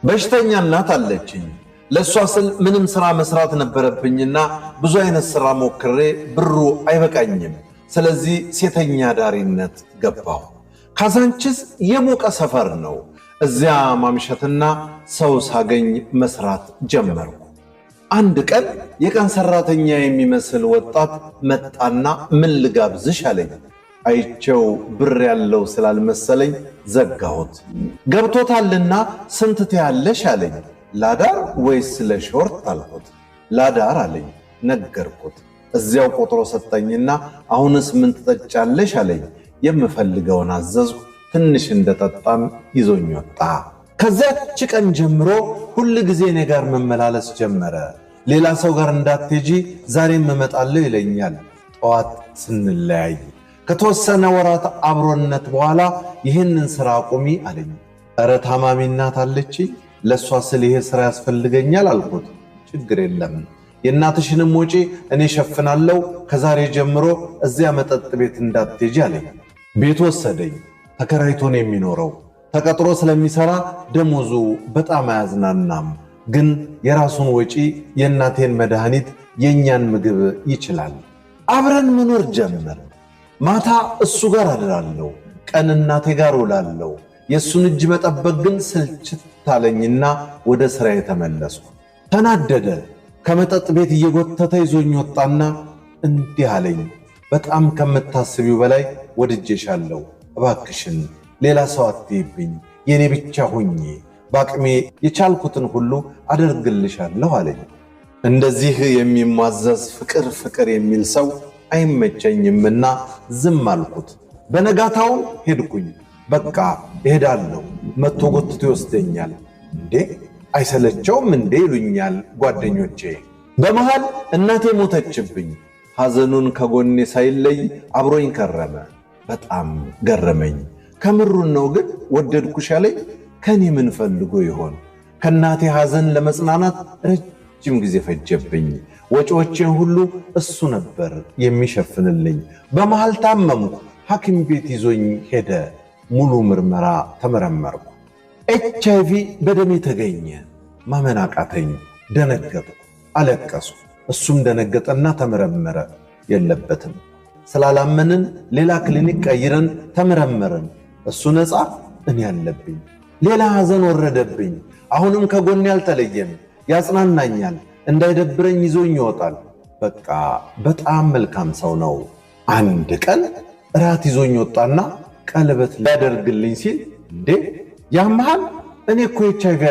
በሽተኛ እናት አለችኝ። ለሷ ስል ምንም ስራ መስራት ነበረብኝና ብዙ አይነት ስራ ሞክሬ ብሩ አይበቃኝም። ስለዚህ ሴተኛ ዳሪነት ገባሁ። ካዛንቺስ የሞቀ ሰፈር ነው። እዚያ ማምሸትና ሰው ሳገኝ መስራት ጀመርኩ። አንድ ቀን የቀን ሰራተኛ የሚመስል ወጣት መጣና ምን ልጋብዝሽ አለኝ። አይቼው ብር ያለው ስላልመሰለኝ ዘጋሁት። ገብቶታልና ስንት ትያለሽ አለኝ። ላዳር ወይስ ለሾርት አልኩት። ላዳር አለኝ። ነገርኩት። እዚያው ቆጥሮ ሰጠኝና አሁንስ ምን ትጠጫለሽ አለኝ። የምፈልገውን አዘዝኩ። ትንሽ እንደጠጣም ይዞኝ ወጣ። ከዚያች ቀን ጀምሮ ሁል ጊዜ እኔ ጋር መመላለስ ጀመረ። ሌላ ሰው ጋር እንዳትሄጂ ዛሬም እመጣለሁ ይለኛል። ጠዋት ስንለያይ ከተወሰነ ወራት አብሮነት በኋላ ይህንን ሥራ አቁሚ አለኝ። ኧረ ታማሚ እናት አለችኝ፣ ለእሷ ስል ይሄ ሥራ ያስፈልገኛል አልኩት። ችግር የለም የእናትሽንም ወጪ እኔ ሸፍናለሁ፣ ከዛሬ ጀምሮ እዚያ መጠጥ ቤት እንዳትሄጂ አለኝ። ቤት ወሰደኝ። ተከራይቶን የሚኖረው ተቀጥሮ ስለሚሰራ ደሞዙ በጣም አያዝናናም፣ ግን የራሱን ወጪ የእናቴን መድኃኒት የእኛን ምግብ ይችላል። አብረን መኖር ጀመር። ማታ እሱ ጋር አድራለሁ፣ ቀን እናቴ ጋር ውላለሁ። የእሱን እጅ መጠበቅ ግን ስልችት አለኝና ወደ ሥራ የተመለስኩ። ተናደደ። ከመጠጥ ቤት እየጎተተ ይዞኝ ወጣና እንዲህ አለኝ። በጣም ከምታስቢው በላይ ወድጄሻለሁ። እባክሽን ሌላ ሰው አትይብኝ፣ የኔ ብቻ ሁኚ። በአቅሜ የቻልኩትን ሁሉ አደርግልሻለሁ አለኝ። እንደዚህ የሚሟዘዝ ፍቅር የሚል ሰው አይመቸኝምና ዝም አልኩት። በነጋታውም ሄድኩኝ። በቃ እሄዳለሁ፣ መጥቶ ጎትቶ ይወስደኛል። እንዴ አይሰለቸውም እንዴ ይሉኛል ጓደኞቼ። በመሃል እናቴ ሞተችብኝ። ሐዘኑን ከጎኔ ሳይለይ አብሮኝ ከረመ። በጣም ገረመኝ። ከምሩን ነው ግን ወደድኩሽ አለኝ። ከኔ ምን ፈልጎ ይሆን? ከእናቴ ሐዘን ለመጽናናት ረጅም ጊዜ ፈጀብኝ። ወጪዎቼን ሁሉ እሱ ነበር የሚሸፍንልኝ። በመሃል ታመምኩ። ሐኪም ቤት ይዞኝ ሄደ። ሙሉ ምርመራ ተመረመርኩ። HIV በደሜ ተገኘ። ማመን አቃተኝ። ደነገጥኩ፣ አለቀስኩ። እሱም ደነገጠና ተመረመረ። የለበትም። ስላላመንን ሌላ ክሊኒክ ቀይረን ተመረመርን። እሱ ነፃ፣ እኔ ያለብኝ። ሌላ ሐዘን ወረደብኝ። አሁንም ከጎኔ አልተለየም። ያጽናናኛል። እንዳይደብረኝ ይዞኝ ይወጣል። በቃ በጣም መልካም ሰው ነው። አንድ ቀን እራት ይዞኝ ወጣና ቀለበት ሊያደርግልኝ ሲል እንዴ ያመሃል? እኔ እኮ HIV